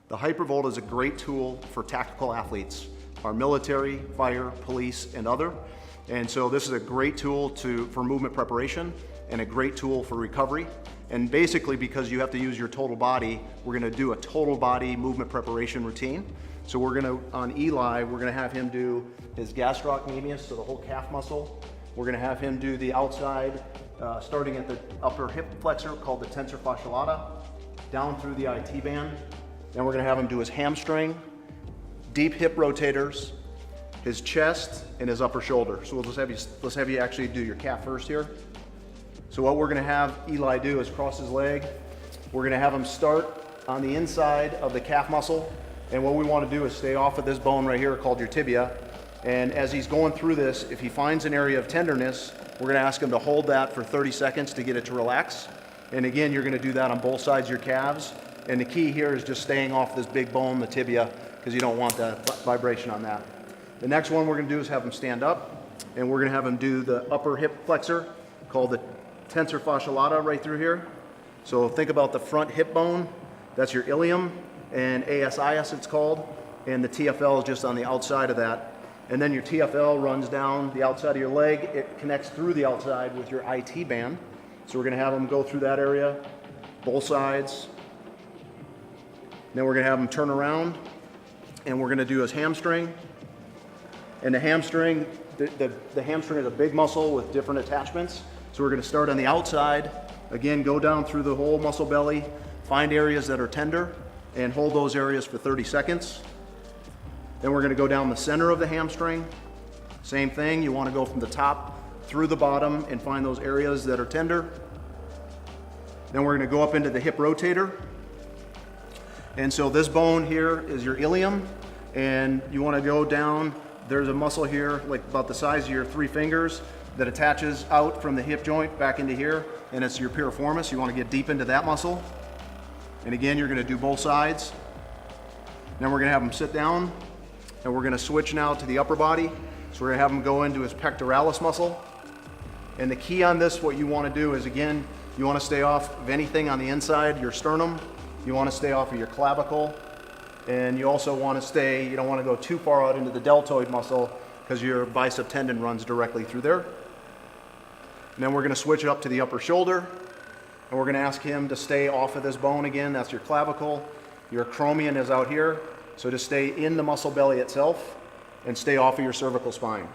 The Hypervolt is a great tool for tactical athletes, our military, fire, police, and other. And so this is a great tool for movement preparation and a great tool for recovery. And basically, because you have to use your total body, we're gonna do a total body movement preparation routine. So we're gonna, on Eli, we're gonna have him do his gastrocnemius, so the whole calf muscle. We're gonna have him do the outside, starting at the upper hip flexor called the tensor fasciolata, down through the IT band. Then we're gonna have him do his hamstring, deep hip rotators, his chest, and his upper shoulder. So let's have you actually do your calf first here. So what we're gonna have Eli do is cross his leg. We're gonna have him start on the inside of the calf muscle. And what we wanna do is stay off of this bone right here called your tibia. And as he's going through this, if he finds an area of tenderness, we're gonna ask him to hold that for 30 seconds to get it to relax. And again, you're gonna do that on both sides of your calves. And the key here is just staying off this big bone, the tibia, because you don't want that vibration on that. The next one we're gonna do is have him stand up, and we're gonna have him do the upper hip flexor called the tensor fasciolata right through here. So think about the front hip bone, that's your ilium, and ASIS it's called, and the TFL is just on the outside of that. And then your TFL runs down the outside of your leg, it connects through the outside with your IT band. So we're gonna have him go through that area, both sides. Then we're gonna have him turn around, and we're gonna do his hamstring. And the hamstring, the hamstring is a big muscle with different attachments. So we're gonna start on the outside, again, go down through the whole muscle belly, find areas that are tender, and hold those areas for 30 seconds. Then we're gonna go down the center of the hamstring. Same thing, you wanna go from the top through the bottom and find those areas that are tender. Then we're gonna go up into the hip rotator. And so this bone here is your ilium, and you wanna go down, there's a muscle here, like about the size of your 3 fingers, that attaches out from the hip joint back into here, and it's your piriformis. You wanna get deep into that muscle. And again, you're gonna do both sides. Then we're gonna have him sit down, and we're gonna switch now to the upper body. So we're gonna have him go into his pectoralis muscle. And the key on this, what you wanna do is, again, you wanna stay off of anything on the inside, your sternum. You wanna stay off of your clavicle. And you also wanna stay, you don't wanna go too far out into the deltoid muscle because your bicep tendon runs directly through there. And then we're gonna switch it up to the upper shoulder. And we're gonna ask him to stay off of this bone again. That's your clavicle. Your acromion is out here. So just stay in the muscle belly itself and stay off of your cervical spine.